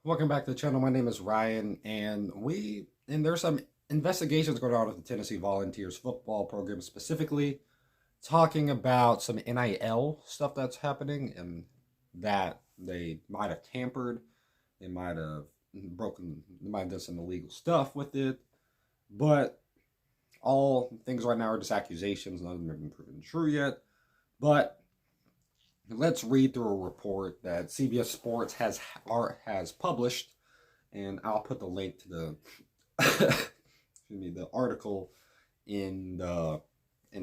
Welcome back to the channel. My name is Ryan, and there's some investigations going on with the Tennessee Volunteers football program, specifically talking about some NIL stuff that's happening, and that they might have tampered, they might have they might have done some illegal stuff with it, but all things right now are just accusations. None of them have been proven true yet. But let's read through a report that CBS Sports has published, and I'll put the link to the excuse me, the article in the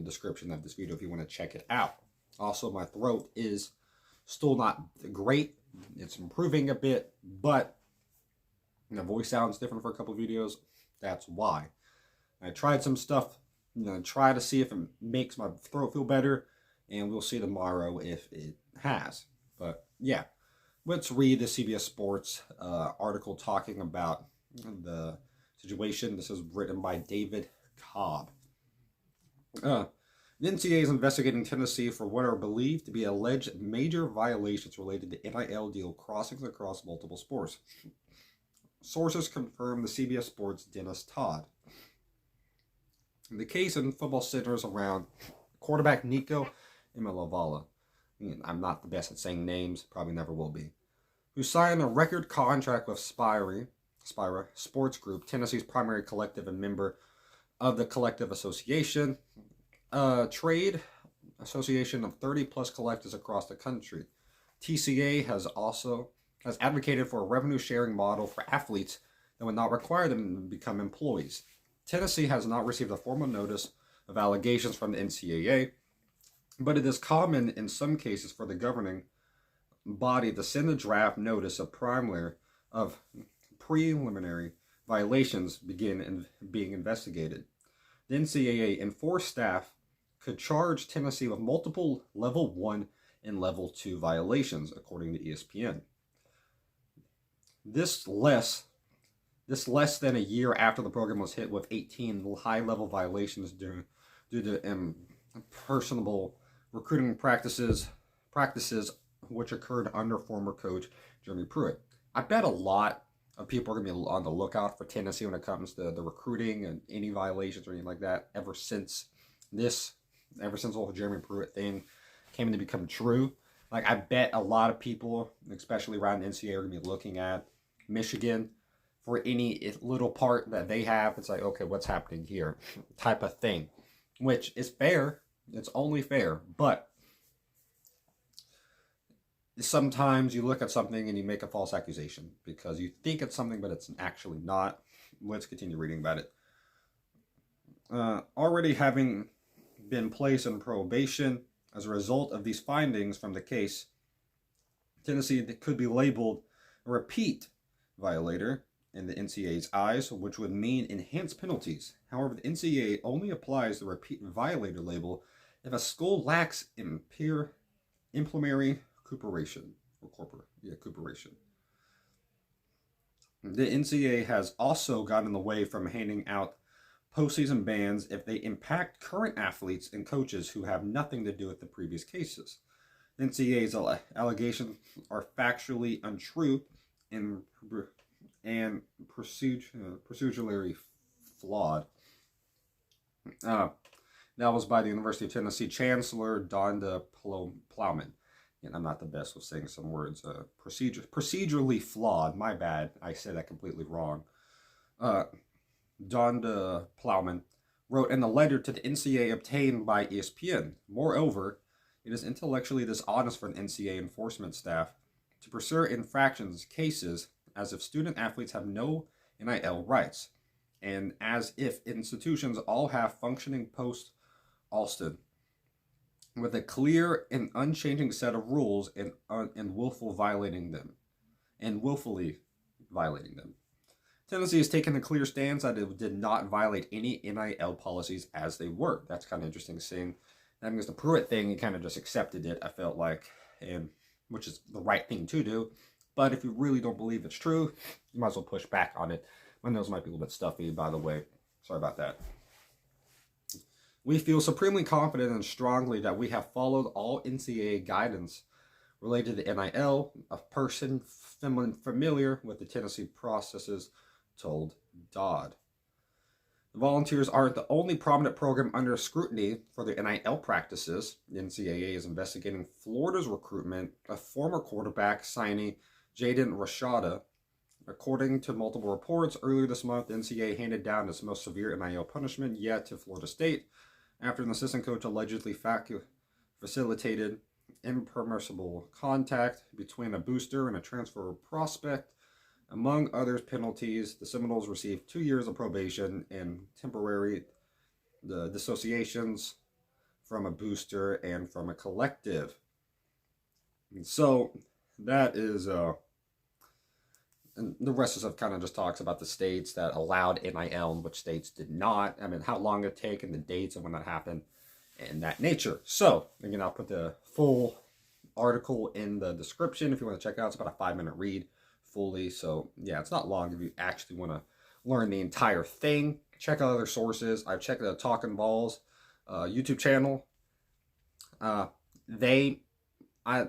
description of this video if you want to check it out. Also, my throat is still not great. It's improving a bit, but my voice sounds different for a couple of videos. That's why. I tried some stuff, try to see if it makes my throat feel better, and we'll see tomorrow if it has. But yeah, let's read the CBS Sports article talking about the situation. This is written by David Cobb. The NCAA is investigating Tennessee for what are believed to be alleged major violations related to NIL deal crossings across multiple sports. Sources confirm the CBS Sports' Dennis Todd. The case in football centers around quarterback Nico Imalavala. I'm not the best at saying names, probably never will be. Who signed a record contract with Spira Sports Group, Tennessee's primary collective and member of the Collective Association, a trade association of 30 plus collectives across the country. TCA has advocated for a revenue sharing model for athletes that would not require them to become employees. Tennessee has not received a formal notice of allegations from the NCAA, but it is common in some cases for the governing body to send a draft notice of preliminary violations being investigated. The NCAA enforced staff could charge Tennessee with multiple Level 1 and Level 2 violations, according to ESPN. This less than a year after the program was hit with 18 high-level violations due to impersonable recruiting practices which occurred under former coach Jeremy Pruitt. I bet a lot of people are going to be on the lookout for Tennessee when it comes to the recruiting and any violations or anything like that ever since the whole Jeremy Pruitt thing came to become true. Like, I bet a lot of people, especially around the NCAA, are going to be looking at Michigan for any little part that they have. It's like, okay, what's happening here type of thing, which is fair. It's only fair, but sometimes you look at something and you make a false accusation because you think it's something, but it's actually not. Let's continue reading about it. Already having been placed in probation as a result of these findings from the case, Tennessee could be labeled a repeat violator in the NCAA's eyes, which would mean enhanced penalties. However, the NCAA only applies the repeat violator label if a school lacks implementary cooperation. The NCAA has also gotten in the way from handing out postseason bans if they impact current athletes and coaches who have nothing to do with the previous cases. The NCAA's allegations are factually untrue and procedurally flawed. That was by the University of Tennessee Chancellor Donda Plowman. And I'm not the best with saying some words. Procedurally flawed. My bad. I said that completely wrong. Donda Plowman wrote in a letter to the NCAA obtained by ESPN. Moreover, it is intellectually dishonest for the NCAA enforcement staff to pursue infractions cases as if student athletes have no NIL rights, and as if institutions all have functioning post-Alston with a clear and unchanging set of rules and willfully violating them. Tennessee has taken a clear stance that it did not violate any NIL policies as they were. That's kind of interesting seeing. That means the Pruitt thing, he kind of just accepted it, I felt like, and which is the right thing to do. But if you really don't believe it's true, you might as well push back on it. My nose might be a little bit stuffy, by the way. Sorry about that. We feel supremely confident and strongly that we have followed all NCAA guidance related to NIL. A person familiar with the Tennessee processes told Dodd. The Volunteers aren't the only prominent program under scrutiny for their NIL practices. The NCAA is investigating Florida's recruitment of former quarterback signee Jaden Rashada. According to multiple reports, earlier this month, the NCAA handed down its most severe NIL punishment yet to Florida State after an assistant coach allegedly facilitated impermissible contact between a booster and a transfer prospect. Among other penalties, the Seminoles received 2 years of probation and temporary dissociations from a booster and from a collective. And so that is, and the rest of the stuff kind of just talks about the states that allowed NIL and which states did not. I mean, how long it take and the dates of when that happened and that nature. So, again, I'll put the full article in the description if you want to check it out. It's about a 5-minute read fully. So, yeah, it's not long if you actually want to learn the entire thing. Check out other sources. I've checked the Talking Vols YouTube channel. I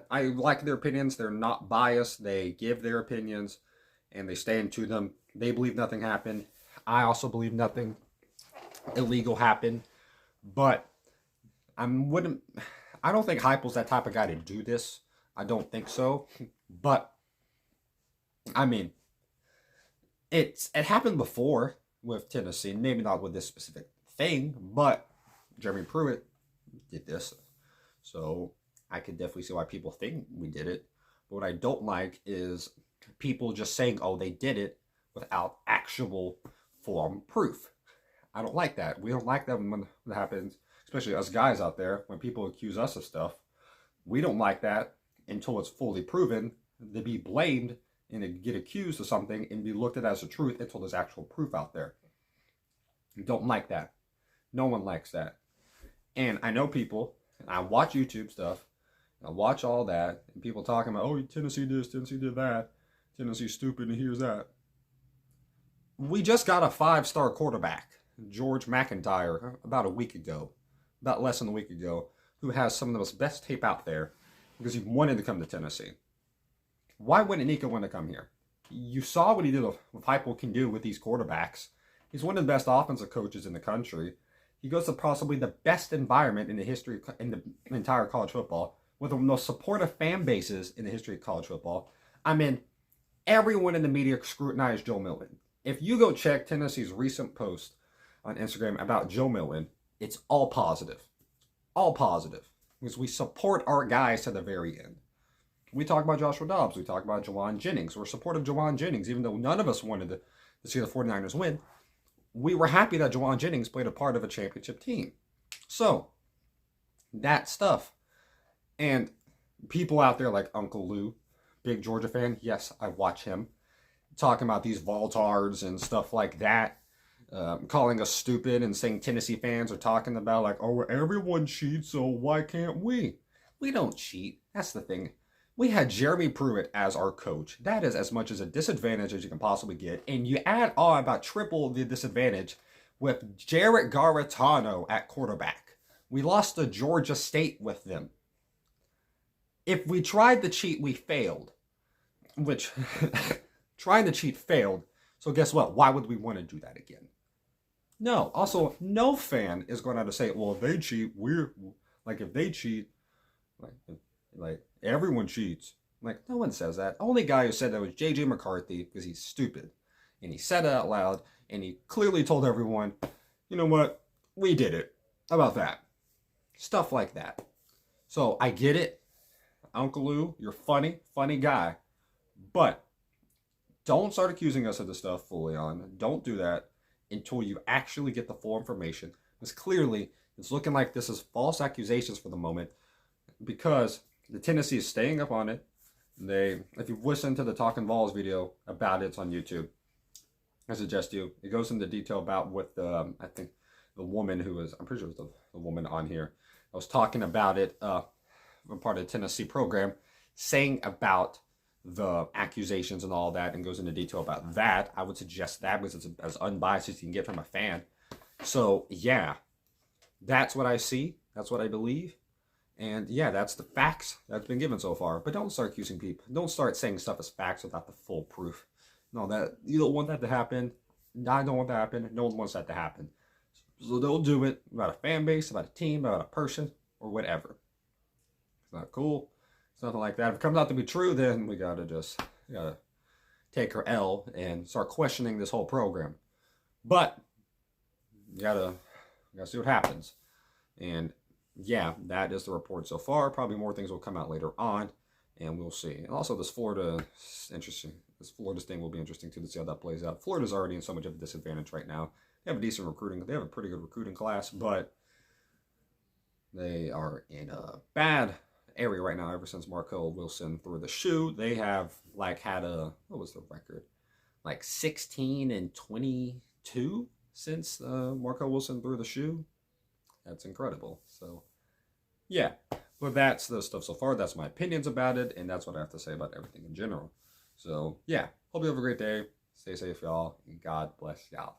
like their opinions. They're not biased. They give their opinions and they stand to them. They believe nothing happened. I also believe nothing illegal happened. But I don't think Heupel's that type of guy to do this. I don't think so. But I mean, it happened before with Tennessee. Maybe not with this specific thing, but Jeremy Pruitt did this. So I could definitely see why people think we did it. But what I don't like is people just saying, oh, they did it without actual form proof. I don't like that. We don't like that when it happens, especially us guys out there, when people accuse us of stuff. We don't like that until it's fully proven, to be blamed and to get accused of something and be looked at as the truth until there's actual proof out there. We don't like that. No one likes that. And I know people, and I watch YouTube stuff, and I watch all that, and people talking about, oh, Tennessee did this, Tennessee did that, Tennessee's stupid, and here's that. We just got a 5-star quarterback, George McIntyre, about less than a week ago, who has some of the most best tape out there because he wanted to come to Tennessee. Why wouldn't Nico want to come here? You saw what he did with Heupel can do with these quarterbacks. He's one of the best offensive coaches in the country. He goes to possibly the best environment in the history in the entire college football, with the most supportive fan bases in the history of college football. I mean, everyone in the media scrutinized Joe Milton. If you go check Tennessee's recent post on Instagram about Joe Milton, it's all positive. All positive. Because we support our guys to the very end. We talk about Joshua Dobbs. We talk about Jawan Jennings. We're supportive of Jawan Jennings, even though none of us wanted to see the 49ers win. We were happy that Jawan Jennings played a part of a championship team. So, that stuff. And people out there like Uncle Lou, big Georgia fan, yes, I watch him, talking about these Voltards and stuff like that, calling us stupid and saying Tennessee fans are talking about like, oh, everyone cheats, so why can't we? We don't cheat. That's the thing. We had Jeremy Pruitt as our coach. That is as much as a disadvantage as you can possibly get. And you add on about triple the disadvantage with Jarrett Garantano at quarterback. We lost to Georgia State with them. If we tried to cheat, we failed. Which, trying to cheat failed. So guess what? Why would we want to do that again? No. Also, no fan is going to say, well, if they cheat, if they cheat, like everyone cheats. Like, no one says that. Only guy who said that was J.J. McCarthy because he's stupid. And he said it out loud, and he clearly told everyone, you know what? We did it. How about that? Stuff like that. So, I get it. Uncle Lou, you're funny guy. But don't start accusing us of this stuff fully on. Don't do that until you actually get the full information. Because clearly, it's looking like this is false accusations for the moment. Because the Tennessee is staying up on it. If you've listened to the Talking Vols video about it, it's on YouTube. I suggest you. It goes into detail about what I think the woman who was, I'm pretty sure it was the woman on here. I was talking about it, part of the Tennessee program, saying about the accusations and all that, and goes into detail about that. I would suggest that because it's as unbiased as you can get from a fan. So, yeah, that's what I see. That's what I believe. And yeah, that's the facts that's been given so far. But don't start accusing people. Don't start saying stuff as facts without the full proof. No, that you don't want that to happen. I don't want that to happen. No one wants that to happen. So don't do it about a fan base, about a team, about a person, or whatever. It's not cool. It's nothing like that. If it comes out to be true, then we gotta take her L and start questioning this whole program. But you gotta see what happens. And yeah, that is the report so far. Probably more things will come out later on, and we'll see. And also, this Florida thing will be interesting too, to see how that plays out. Florida's already in so much of a disadvantage right now. They have a decent recruiting. They have a pretty good recruiting class, but they are in a bad area right now. Ever since Markel Wilson threw the shoe, they have had what was the record? 16-22 since Markel Wilson threw the shoe. That's incredible. So, yeah. But that's the stuff so far. That's my opinions about it, and that's what I have to say about everything in general. So, yeah. Hope you have a great day. Stay safe, y'all, and God bless y'all.